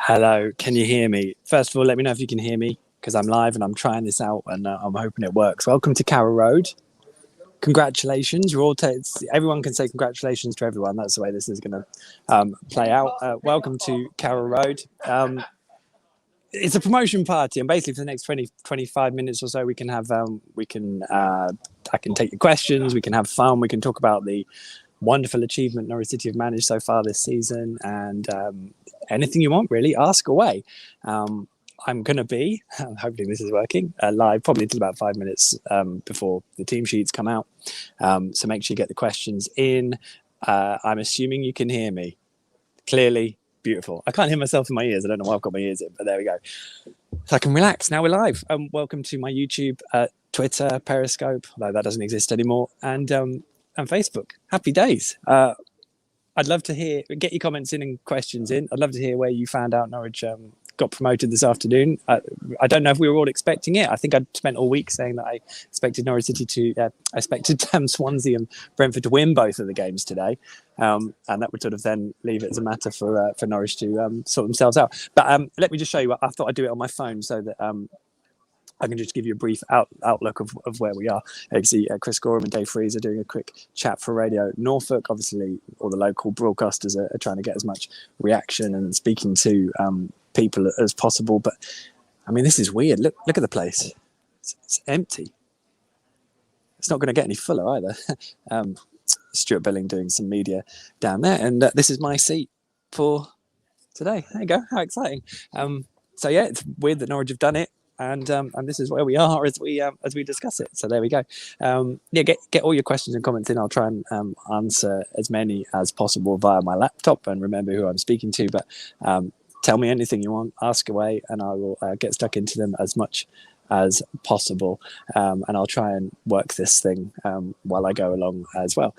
Hello, can you hear me? First of all, let me know if you can hear me because I'm live and I'm trying this out and I'm hoping it works. Welcome to Carrow Road. Congratulations. Everyone can say congratulations to everyone. That's the way this is going to play out. Welcome to Carrow Road. It's a promotion party, and basically for the next 25 minutes or so, we can have, I can take your questions, we can have fun, we can talk about the wonderful achievement Norwich City have managed so far this season, and anything you want, really, ask away. I'm going to be, hopefully this is working, live probably until about 5 minutes before the team sheets come out. So make sure you get the questions in. I'm assuming you can hear me clearly. Beautiful. I can't hear myself in my ears. I don't know why I've got my ears in, but there we go. So I can relax. Now we're live. Welcome to my YouTube, Twitter, Periscope, although that doesn't exist anymore, and Facebook. Happy days. I'd love to get your comments in and questions in. I'd love to hear where you found out Norwich got promoted this afternoon. I don't know if we were all expecting it. I think I'd spent all week saying that I expected Norwich City I expected Swansea and Brentford to win both of the games today. And that would sort of then leave it as a matter for Norwich to sort themselves out. But let me just show you. I thought I'd do it on my phone so that I can just give you a brief outlook of where we are. You see Chris Gorham and Dave Freeze are doing a quick chat for Radio Norfolk. Obviously, all the local broadcasters are trying to get as much reaction and speaking to people as possible. But, I mean, this is weird. Look at the place. It's empty. It's not going to get any fuller either. Stuart Billing doing some media down there. And this is my seat for today. There you go. How exciting. So, yeah, it's weird that Norwich have done it. And this is where we are as we discuss it. So there we go. Get all your questions and comments in. I'll try and answer as many as possible via my laptop and remember who I'm speaking to. But tell me anything you want, ask away, and I will get stuck into them as much as possible. And I'll try and work this thing while I go along as well.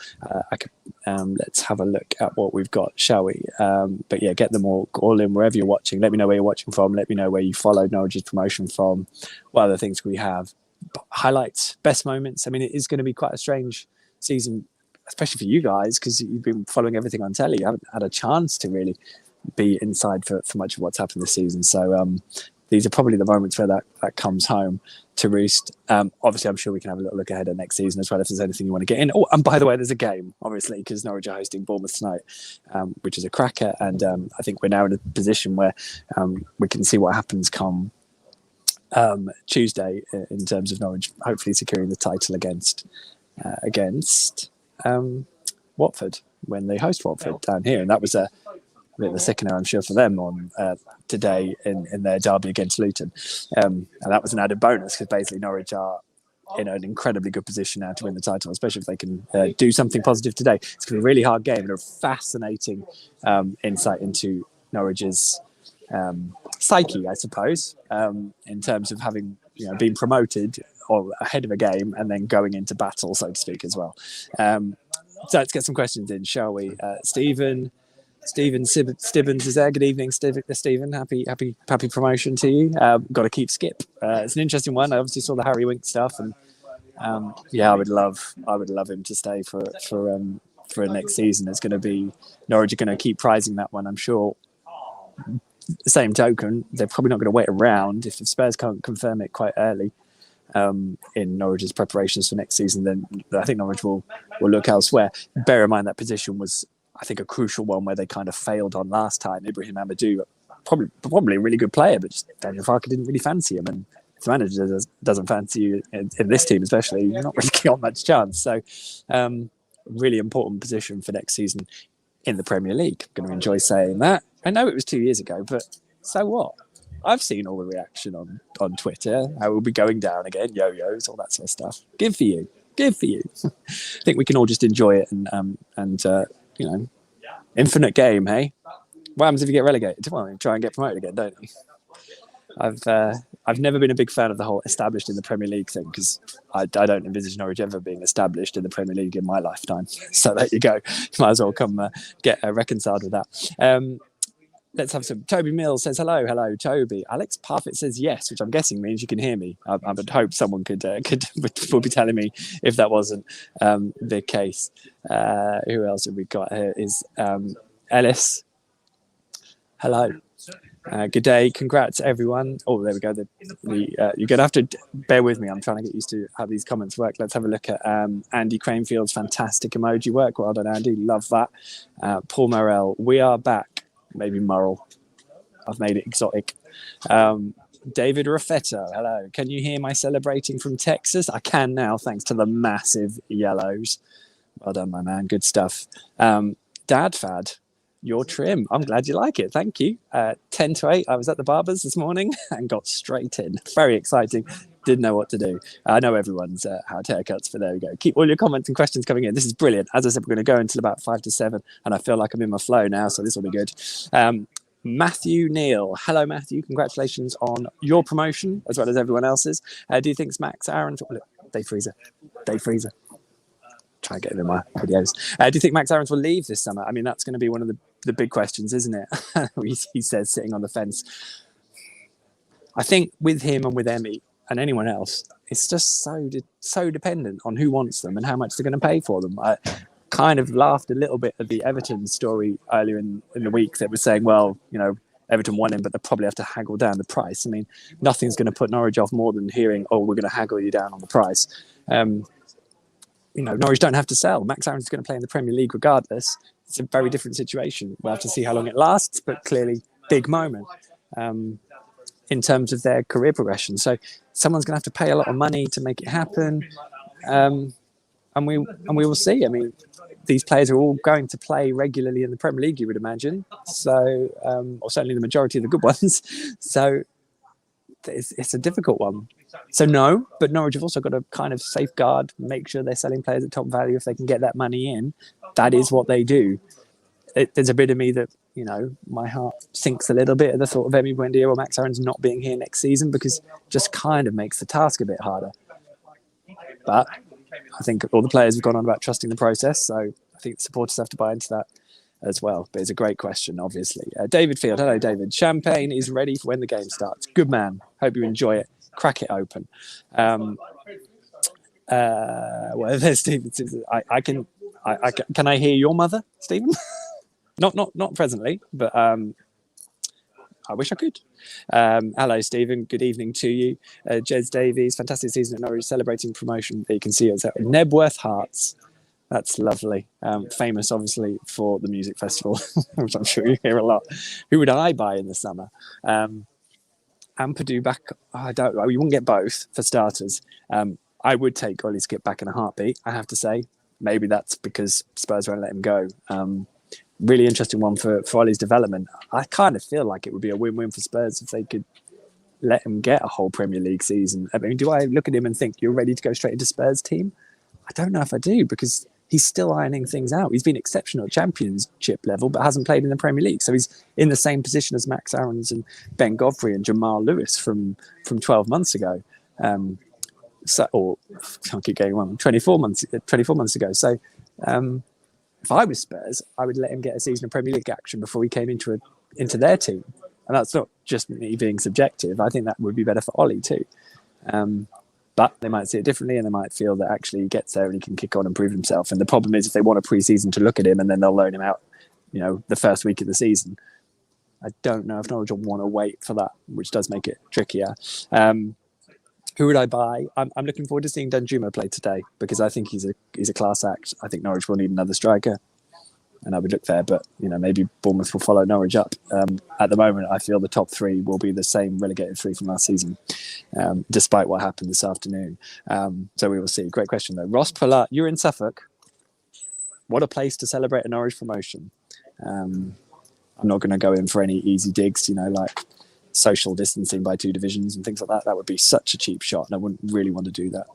Let's have a look at what we've got, shall we? But yeah, get them all in wherever you're watching. Let me know where you're watching from. Let me know where you followed Norwich's promotion from. What other things we have? Highlights, best moments. I mean, it is going to be quite a strange season, especially for you guys, because you've been following everything on telly. You haven't had a chance to really be inside for much of what's happened this season. So these are probably the moments where that comes home to roost. Obviously, I'm sure we can have a little look ahead at next season as well if there's anything you want to get in. Oh, and by the way, there's a game, obviously, because Norwich are hosting Bournemouth tonight, which is a cracker. And I think we're now in a position where we can see what happens come Tuesday in terms of Norwich hopefully securing the title against Watford when they host Watford down here. And that was a bit of a sickener, I'm sure, for them on today in their derby against Luton. And that was an added bonus because basically Norwich are in an incredibly good position now to win the title, especially if they can do something positive today. It's going to be a really hard game and a fascinating insight into Norwich's psyche, I suppose, in terms of having been promoted or ahead of a game and then going into battle, so to speak, as well. So let's get some questions in, shall we? Stephen Stibbins is there. Good evening, Stephen. Happy promotion to you. Got to keep Skip. It's an interesting one. I obviously saw the Harry Winks stuff, and I would love him to stay for next season. It's going to be Norwich are going to keep prizing that one, I'm sure. The same token, they're probably not going to wait around. If the Spurs can't confirm it quite early in Norwich's preparations for next season, then I think Norwich will look elsewhere. Bear in mind that position was, I think, a crucial one where they kind of failed on last time. Ibrahim Amadou, probably a really good player, but just Daniel Farke didn't really fancy him. And if the manager doesn't fancy you in this team, especially, you're not really got much chance. So, really important position for next season in the Premier League. I'm going to enjoy saying that. I know it was 2 years ago, but so what? I've seen all the reaction on Twitter. I will be going down again, yo-yos, all that sort of stuff. Good for you. I think we can all just enjoy it and infinite game, hey? What happens if you get relegated? Well, you try and get promoted again, don't you? I've never been a big fan of the whole established in the Premier League thing because I don't envisage Norwich ever being established in the Premier League in my lifetime. So there you go. Might as well come get reconciled with that. Let's have some. Toby Mills says hello, Toby. Alex Parfit says yes, which I'm guessing means you can hear me. I would hope someone would be telling me if that wasn't the case. Who else have we got here? Is Ellis? Hello. Good day. Congrats, everyone. Oh, there we go. You're going to have to bear with me. I'm trying to get used to how these comments work. Let's have a look at Andy Cranefield's fantastic emoji work. Well done, Andy. Love that. Paul Morell, we are back. Maybe Murrell. I've made it exotic. David Raffetto, hello. Can you hear my celebrating from Texas? I can now, thanks to the massive yellows. Well done, my man. Good stuff. Dad Fad, your trim. I'm glad you like it. Thank you. 10 to 8. I was at the barber's this morning and got straight in. Very exciting. Didn't know what to do. I know everyone's had haircuts, but there we go. Keep all your comments and questions coming in. This is brilliant. As I said, we're going to go until about 5 to 7, and I feel like I'm in my flow now, so this will be good. Matthew Neal. Hello, Matthew. Congratulations on your promotion, as well as everyone else's. Do you think Max Aarons... Look, Dave Freezer. Try and get him in my videos. Do you think Max Aarons will leave this summer? I mean, that's going to be one of the big questions, isn't it? He says, sitting on the fence. I think with him and with Emmy and anyone else, it's just so dependent on who wants them and how much they're going to pay for them. I kind of laughed a little bit at the Everton story earlier in the week that was saying, well, you know, Everton want him, but they'll probably have to haggle down the price. I mean, nothing's going to put Norwich off more than hearing, oh, we're going to haggle you down on the price. You know, Norwich don't have to sell. Max Aarons is going to play in the Premier League regardless. It's a very different situation. We'll have to see how long it lasts, but clearly big moment in terms of their career progression. So someone's going to have to pay a lot of money to make it happen. And we will see. I mean, these players are all going to play regularly in the Premier League, you would imagine. So, or certainly the majority of the good ones. So it's a difficult one. So no, but Norwich have also got to kind of safeguard, make sure they're selling players at top value if they can get that money in. That is what they do. There's a bit of me that, you know, my heart sinks a little bit at the thought of Emi Buendia or Max Aarons not being here next season, because it just kind of makes the task a bit harder. But I think all the players have gone on about trusting the process, so I think the supporters have to buy into that as well. But it's a great question, obviously. David Field, hello, David. Champagne is ready for when the game starts. Good man. Hope you enjoy it. Crack it open. Well, there's Stephen. Can I hear your mother, Stephen? not presently, but I wish I could. Hello, Stephen. Good evening to you. Jez Davies, fantastic season at Norwich, celebrating promotion. There you can see it. Nebworth Hearts. That's lovely. Famous, obviously, for the music festival, which I'm sure you hear a lot. Who would I buy in the summer? Ampadu back. You wouldn't get both for starters. I would take Ollie Skip back in a heartbeat, I have to say. Maybe that's because Spurs won't let him go. Really interesting one for Ollie's development. I kind of feel like it would be a win-win for Spurs if they could let him get a whole Premier League season. I mean, do I look at him and think you're ready to go straight into Spurs team? I don't know if I do, because he's still ironing things out. He's been exceptional at Championship level, but hasn't played in the Premier League. So he's in the same position as Max Aarons and Ben Godfrey and Jamal Lewis from 12 months ago. Can't keep going on, 24 months ago. So if I was Spurs, I would let him get a season of Premier League action before he came into their team. And that's not just me being subjective. I think that would be better for Ollie too. But they might see it differently, and they might feel that actually he gets there and he can kick on and prove himself. And the problem is if they want a pre-season to look at him and then they'll loan him out, you know, the first week of the season. I don't know if Norwich will want to wait for that, which does make it trickier. Who would I buy? I'm looking forward to seeing Danjuma play today, because I think he's a class act. I think Norwich will need another striker, and I would look there. But you know, maybe Bournemouth will follow Norwich up. At the moment, I feel the top three will be the same relegated three from last season, despite what happened this afternoon. So we will see. Great question though. Ross Pollard, you're in Suffolk. What a place to celebrate a Norwich promotion. I'm not going to go in for any easy digs, you know, like social distancing by 2 divisions and things like that. That would be such a cheap shot, and I wouldn't really want to do that.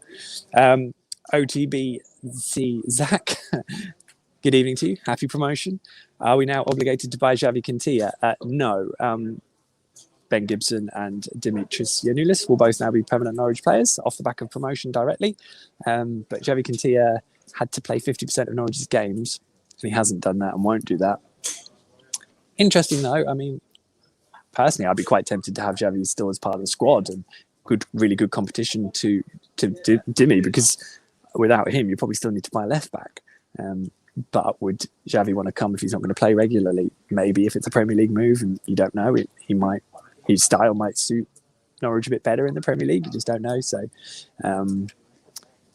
OTBC Zach, good evening to you. Happy promotion. Are we now obligated to buy Xavi Quintilla? No. Ben Gibson and Dimitris Giannoulis will both now be permanent Norwich players off the back of promotion directly. But Xavi Quintilla had to play 50% of Norwich's games, and he hasn't done that and won't do that. Interesting though, I mean, personally, I'd be quite tempted to have Xavi still as part of the squad and really good competition to Dimmy, because without him, you probably still need to buy a left back. But would Xavi want to come if he's not going to play regularly? Maybe if it's a Premier League move, and you don't know, his style might suit Norwich a bit better in the Premier League. You just don't know. So,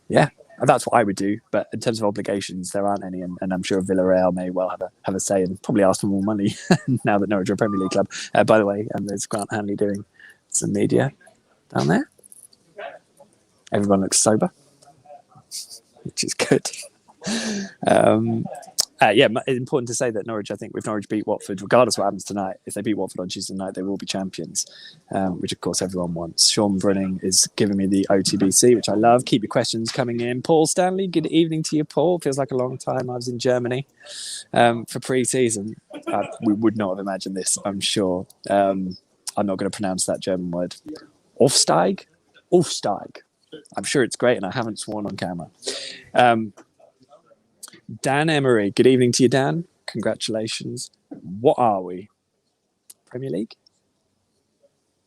yeah, that's what I would do. But in terms of obligations, there aren't any, and I'm sure Villarreal may well have a say and probably ask for more money now that Norwich are a Premier League club. By the way, there's Grant Hanley doing some media down there. Everyone looks sober, which is good. It's important to say that Norwich, I think, if Norwich beat Watford, regardless of what happens tonight, if they beat Watford on Tuesday night, they will be champions, which of course everyone wants. Sean Brunning is giving me the OTBC, which I love. Keep your questions coming in. Paul Stanley, good evening to you, Paul. Feels like a long time. I was in Germany for pre-season. We would not have imagined this, I'm sure. I'm not going to pronounce that German word. Aufsteig? I'm sure it's great, and I haven't sworn on camera. Dan Emery, good evening to you, Dan. Congratulations. What are we? Premier League?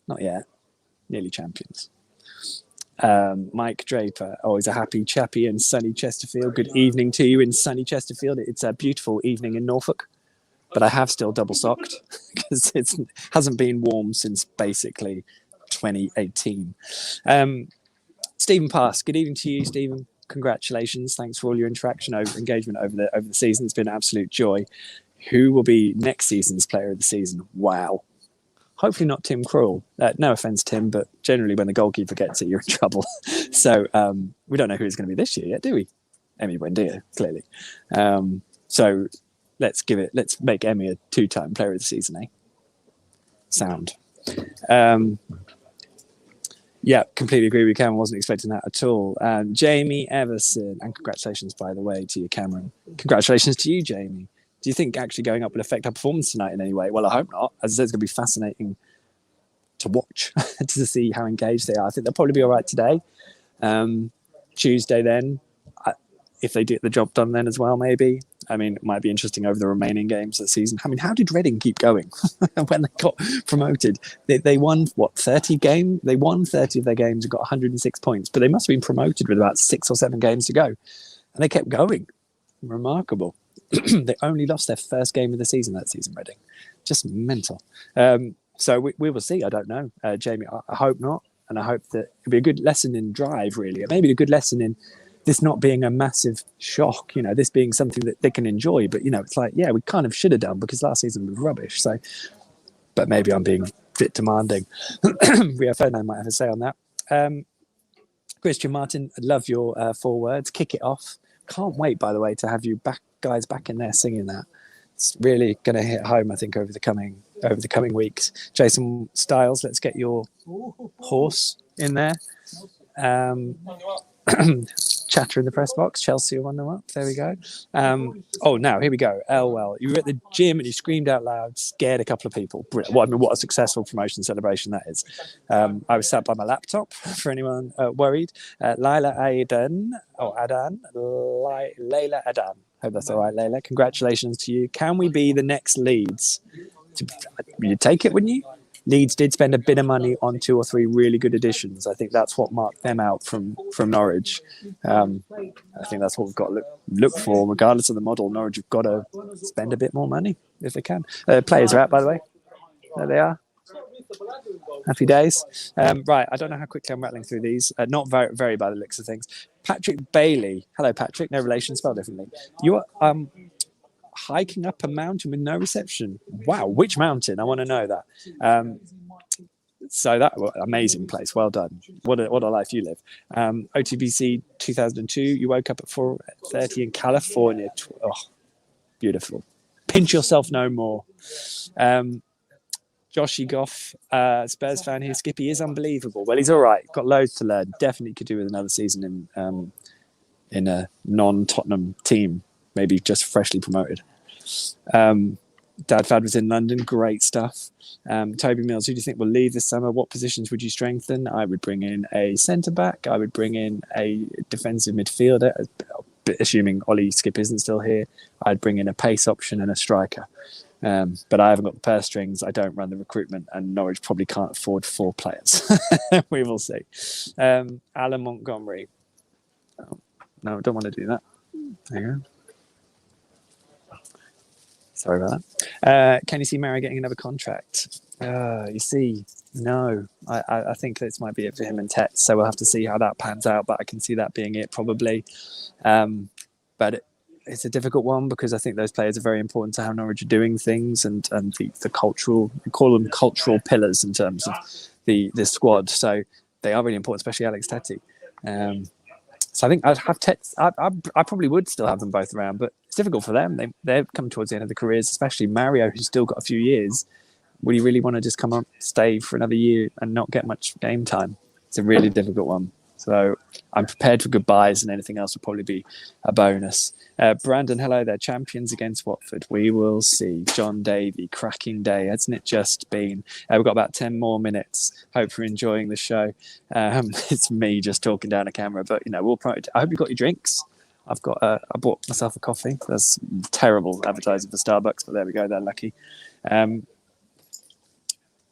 Not yet. Nearly champions. Mike Draper, always a happy chappy in sunny Chesterfield. Good evening to you in sunny Chesterfield. It's a beautiful evening in Norfolk, but I have still double socked because it hasn't been warm since basically 2018. Stephen Pass, good evening to you, Stephen. Congratulations. Thanks for all your engagement over the season. It's been an absolute joy. Who will be next season's player of the season? Wow. Hopefully not Tim Krul. No offense, Tim, but generally when the goalkeeper gets it, you're in trouble. So we don't know who it's going to be this year yet, do we? Emi Buendia, clearly. So let's make Emi a 2-time player of the season, eh? Sound. Yeah, completely agree with Cameron. Wasn't expecting that at all. Jamie Everson, and congratulations, by the way, to you, Cameron. Congratulations to you, Jamie. Do you think actually going up will affect our performance tonight in any way? Well, I hope not. As I said, it's going to be fascinating to watch, to see how engaged they are. I think they'll probably be all right today. Tuesday then, if they get the job done then as well, maybe. I mean, it might be interesting over the remaining games of the season. I mean, how did Reading keep going when they got promoted? They won, 30 games? They won 30 of their games and got 106 points, but they must have been promoted with about 6 or 7 games to go. And they kept going. Remarkable. They only lost their first game of the season that season, Reading. Just mental. So we will see. I don't know, Jamie. I hope not. And I hope that it'll be a good lesson in drive, really. Maybe a good lesson in this not being a massive shock, this being something that they can enjoy. But, it's like, yeah, we kind of should have done because last season was rubbish. So, but maybe I'm being a bit demanding. Rio Ferdinand might have a say on that. Christian Martin, I love your 4 words. Kick it off. Can't wait, by the way, to have you guys back in there singing that. It's really going to hit home, I think, over the coming weeks. Jason Styles, let's get your horse in there. Chatter in the press box. Chelsea are 1-0 up. There we go. Now here we go. Elwell, you were at the gym and you screamed out loud, scared a couple of people. Brilliant. What a successful promotion celebration that is. I was sat by my laptop for anyone worried. Layla Adan. Hope that's all right, Layla. Congratulations to you. Can we be the next Leeds? You'd take it, wouldn't you? Leeds did spend a bit of money on 2 or 3 really good additions. I think that's what marked them out from Norwich. I think that's what we've got to look for, regardless of the model. Norwich have got to spend a bit more money if they can. Players are out, by the way. There they are. Happy days. Right, I don't know how quickly I'm rattling through these. Not very, very by the looks of things. Patrick Bailey. Hello, Patrick. No relation, spelled differently. You are hiking up a mountain with no reception. Wow, which mountain? I want to know that. So that amazing place. Well done. What a life you live. OTBC 2002. You woke up at 4:30 in California. Beautiful. Pinch yourself no more. Joshy Goff, Spurs fan here. Skippy is unbelievable. Well, he's all right. Got loads to learn. Definitely could do with another season in a non-Tottenham team. Maybe just freshly promoted. Dad Fad was in London. Great stuff. Toby Mills, who do you think will leave this summer? What positions would you strengthen? I would bring in a centre-back. I would bring in a defensive midfielder, assuming Ollie Skip isn't still here. I'd bring in a pace option and a striker. But I haven't got the purse strings. I don't run the recruitment, and Norwich probably can't afford 4 players. We will see. Alan Montgomery. Oh, no, I don't want to do that. There you go. Sorry about that. Can you see Mary getting another contract? You see, no. I think this might be it for him and Tet, so we'll have to see how that pans out, but I can see that being it probably. But it's a difficult one because I think those players are very important to how Norwich are doing things and the cultural, we call them cultural pillars in terms of the squad. So they are really important, especially Alex Tetty. So I think I'd have I probably would still have them both around, but it's difficult for them. They're coming towards the end of their careers, especially Mario, who's still got a few years. Would he really want to just come up, stay for another year and not get much game time? It's a really difficult one. So I'm prepared for goodbyes, and anything else will probably be a bonus. Brandon, hello there. Champions against Watford. We will see. John Davey, cracking day, hasn't it just been? We've got about 10 more minutes. Hope you're enjoying the show. It's me just talking down a camera, but we'll probably. I hope you got your drinks. I bought myself a coffee. That's terrible advertising for Starbucks, but there we go. They're lucky.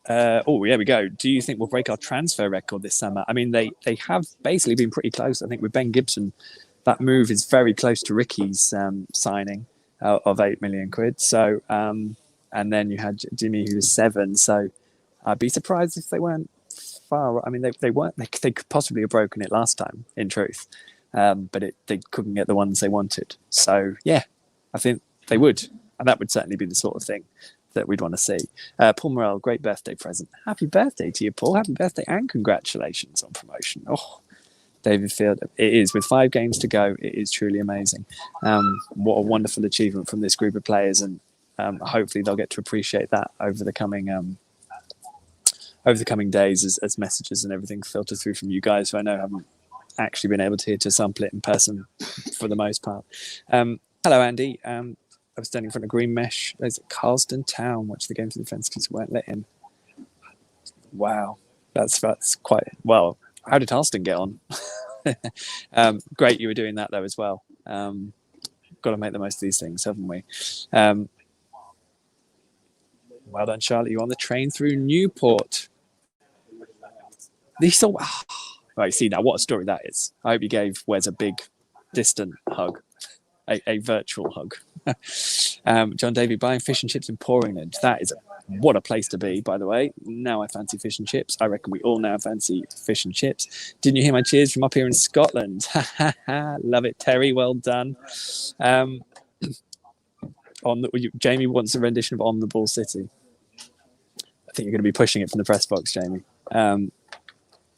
There we go. Do you think we'll break our transfer record this summer? I mean, they have basically been pretty close. I think with Ben Gibson, that move is very close to Ricky's signing of £8 million. So, and then you had Jimmy, who was 7. So, I'd be surprised if they weren't far. I mean, they weren't. They could possibly have broken it last time, in truth, but they couldn't get the ones they wanted. So, yeah, I think they would, and that would certainly be the sort of thing that we'd want to see. Paul Morrell, great birthday present. Happy birthday to you, Paul. Happy birthday and congratulations on promotion. Oh, David Field. It is. With 5 games to go, it is truly amazing. What a wonderful achievement from this group of players, and hopefully they'll get to appreciate that over the coming days as messages and everything filter through from you guys who I know haven't actually been able to sample it in person for the most part. Hello, Andy. I was standing in front of Green Mesh. There's Carlston Town. Watch the game to the fence because we weren't let in. Wow, that's quite well. How did Carlston get on? Great, you were doing that though as well. Got to make the most of these things, haven't we? Well done, Charlotte. You're on the train through Newport. These all. Right, see now what a story that is. I hope you gave Wes a big, distant hug. A virtual hug. John Davey buying fish and chips in Poringland. That is what a place to be, by the way. Now I fancy fish and chips. I reckon we all now fancy fish and chips. Didn't you hear my cheers from up here in Scotland? Love it, Terry. Well done. Jamie wants a rendition of On the Ball City. I think you're going to be pushing it from the press box, Jamie.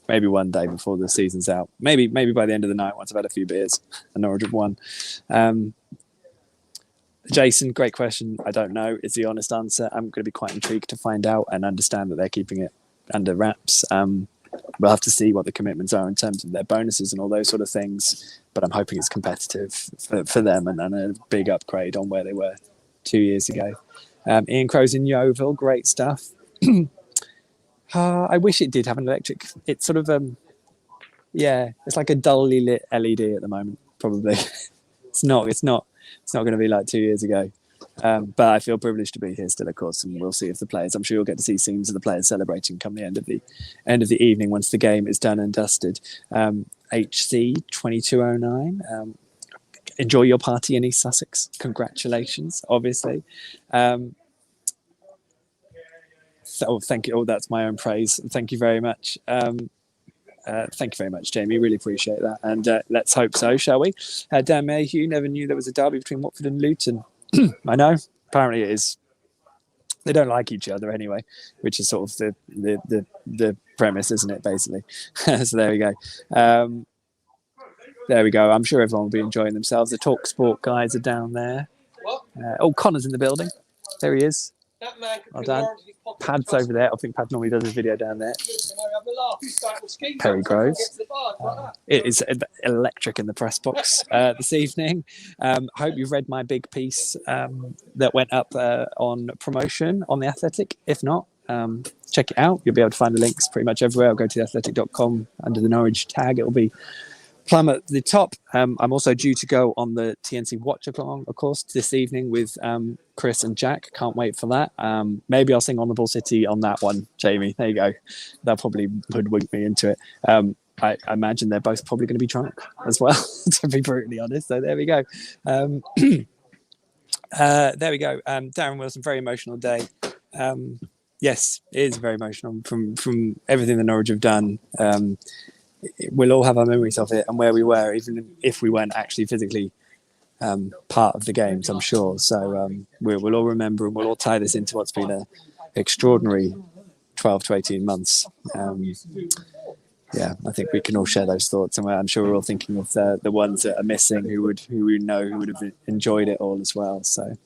Maybe one day before the season's out. Maybe by the end of the night, once I've had a few beers and Norwich have won. Jason, great question. I don't know is the honest answer. I'm going to be quite intrigued to find out and understand that they're keeping it under wraps. We'll have to see what the commitments are in terms of their bonuses and all those sort of things. But I'm hoping it's competitive for them and a big upgrade on where they were 2 years ago. Ian Crow's in Yeovil. Great stuff. I wish it did have an electric. It's sort of it's like a dully lit LED at the moment. Probably, it's not going to be like 2 years ago. But I feel privileged to be here still, of course, and we'll see if the players. I'm sure you'll get to see scenes of the players celebrating come the end of the evening once the game is done and dusted. HC 2209. Enjoy your party in East Sussex. Congratulations, obviously. Thank you. Oh, that's my own praise. Thank you very much. Thank you very much, Jamie. Really appreciate that. And let's hope so, shall we? Dan Mayhew, never knew there was a derby between Watford and Luton. I know. Apparently it is. They don't like each other anyway, which is sort of the premise, isn't it, basically? So there we go. There we go. I'm sure everyone will be enjoying themselves. The Talk Sport guys are down there. Connor's in the building. There he is. Well done. Pad's over there. I think Pad normally does his video down there. Perry Groves. It is electric in the press box this evening. Hope you've read my big piece that went up on promotion on The Athletic. If not, check it out. You'll be able to find the links pretty much everywhere. I'll go to theathletic.com under the Norwich tag. It'll be plumb at the top. I'm also due to go on the TNC Watch Along, of course, this evening with Chris and Jack. Can't wait for that. Maybe I'll sing On the Ball City on that one, Jamie. There you go. That probably hoodwink me into it. I imagine they're both probably going to be drunk as well, to be brutally honest. So there we go. There we go. Darren Wilson, very emotional day. Yes, it is very emotional from everything the Norwich have done. We'll all have our memories of it and where we were, even if we weren't actually physically part of the games, I'm sure. So we'll all remember, and we'll all tie this into what's been an extraordinary 12 to 18 months. Yeah, I think we can all share those thoughts, and I'm sure we're all thinking of the ones that are missing, who would have enjoyed it all as well. So,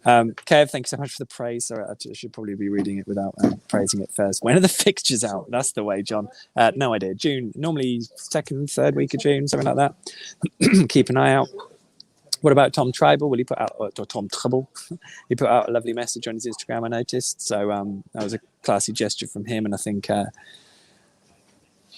Kev, thank you so much for the praise. Sorry, I should probably be reading it without praising it first. When are the fixtures out? That's the way, John. No idea. June, normally second, third week of June, something like that. Keep an eye out. What about Tom Tribal? Will he put out, or Tom Trouble? He put out a lovely message on his Instagram, I noticed. So that was a classy gesture from him, and I think.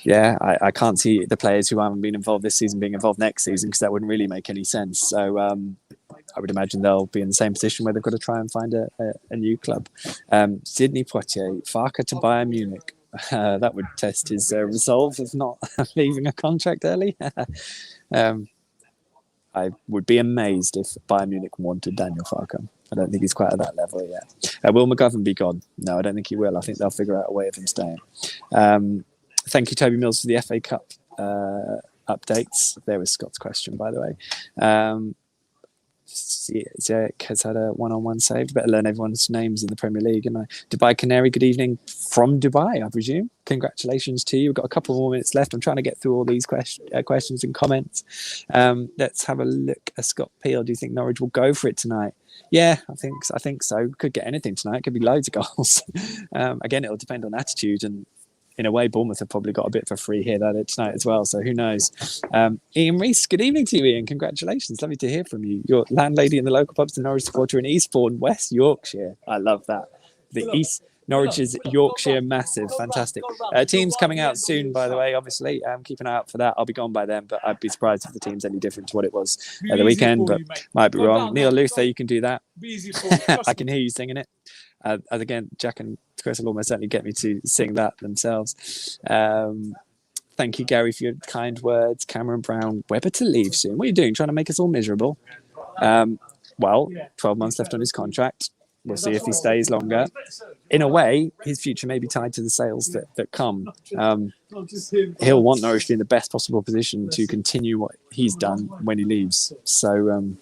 I can't see the players who haven't been involved this season being involved next season, because that wouldn't really make any sense. So I would imagine they'll be in the same position where they've got to try and find a new club. Sydney Poitier, Farke to Bayern Munich. That would test his resolve of not leaving a contract early. I would be amazed if Bayern Munich wanted Daniel Farke. I don't think he's quite at that level yet. Will McGovern be gone? No, I don't think he will. I think they'll figure out a way of him staying. Thank you, Toby Mills, for the FA Cup updates. There was Scott's question, by the way. Zek has had a one-on-one save. Better learn everyone's names in the Premier League. And Dubai Canary, good evening from Dubai, I presume. Congratulations to you. We've got a couple more minutes left. I'm trying to get through all these questions and comments. Let's have a look at Scott Peel. Do you think Norwich will go for it tonight? Yeah, I think so. Could get anything tonight. Could be loads of goals. Again, it'll depend on attitude, and in a way, Bournemouth have probably got a bit of a free hit at it tonight as well. So who knows? Ian Reese, good evening to you, Ian. Congratulations. Lovely to hear from you. Your landlady in the local pubs, the Norwich supporter in Eastbourne, West Yorkshire. I love that. Norwich's Yorkshire massive. Fantastic. Teams coming out soon, by the way, obviously. Keep an eye out for that. I'll be gone by then, but I'd be surprised if the team's any different to what it was at the weekend, but might be wrong. Neil Luther, you can do that. I can hear you singing it. As again, Jack and Chris will almost certainly get me to sing that themselves. Thank you, Gary, for your kind words. Cameron Brown, Webber to leave soon. What are you doing? Trying to make us all miserable? Well, 12 months left on his contract. We'll see if he stays longer. In a way, his future may be tied to the sales that come. He'll want Norwich to be in the best possible position to continue what he's done when he leaves. So,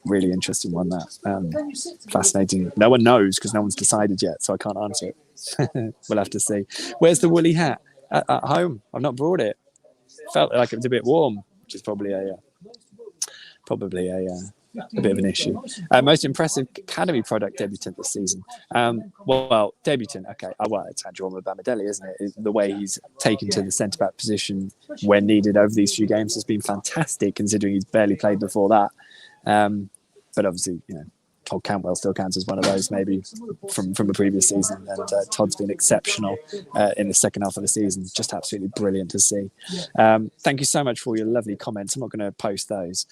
really interesting one, that. Fascinating. No one knows because no one's decided yet, so I can't answer it. We'll have to see. Where's the woolly hat? At home. I've not brought it. Felt like it was a bit warm, which is probably a bit of an issue. Most impressive academy product debutant this season. Well, debutant. Okay. It's Andrew Bamadelli, isn't it? The way he's taken to the centre back position when needed over these few games has been fantastic, considering he's barely played before that. But obviously, Todd Cantwell still counts as one of those, maybe from a previous season. And Todd's been exceptional in the second half of the season. Just absolutely brilliant to see. Thank you so much for all your lovely comments. I'm not going to post those.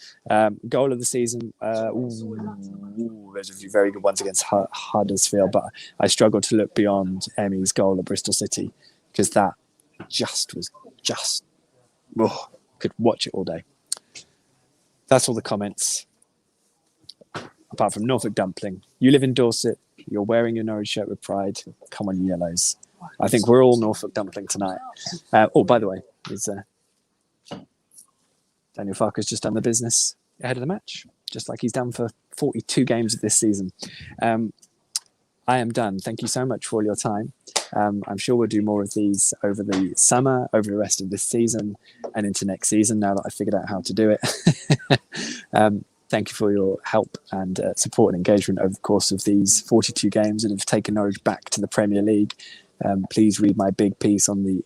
Goal of the season. There's a few very good ones against Huddersfield, but I struggle to look beyond Emmy's goal at Bristol City, because that could watch it all day. That's all the comments. Apart from Norfolk Dumpling. You live in Dorset. You're wearing your Norwich shirt with pride. Come on, you yellows. I think we're all Norfolk Dumpling tonight. By the way, Daniel Farke's just done the business ahead of the match, just like he's done for 42 games of this season. I am done. Thank you so much for all your time. I'm sure we'll do more of these over the summer, over the rest of this season, and into next season, now that I've figured out how to do it. Thank you for your help and support and engagement over the course of these 42 games that have taken Norwich back to the Premier League. Please read my big piece on the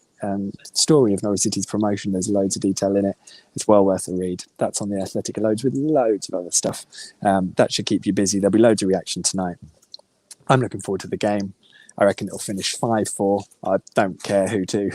story of Norwich City's promotion. There's loads of detail in it. It's well worth a read. That's on The Athletic, loads with loads of other stuff. That should keep you busy. There'll be loads of reaction tonight. I'm looking forward to the game. I reckon it'll finish 5-4. I don't care who to.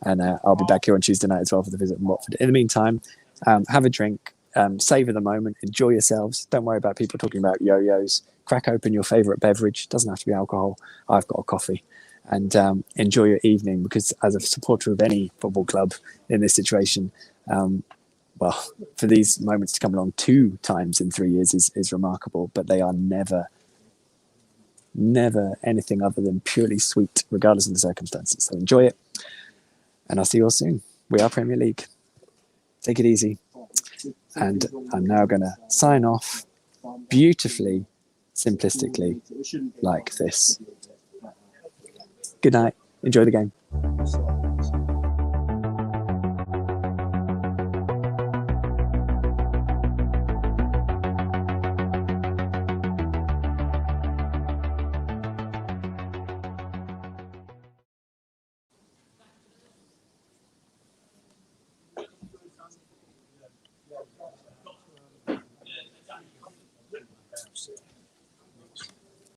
And I'll be back here on Tuesday night as well for the visit in Watford. In the meantime, have a drink. Savour the moment, enjoy yourselves. Don't worry about people talking about yo-yos. Crack open your favourite beverage. Doesn't have to be alcohol. I've got a coffee. And enjoy your evening, because as a supporter of any football club in this situation, well, for these moments to come along 2 times in 3 years is remarkable, but they are never anything other than purely sweet, regardless of the circumstances. So enjoy it, and I'll see you all soon. We are Premier League. Take it easy. And I'm now going to sign off beautifully, simplistically, like this. Good night. Enjoy the game.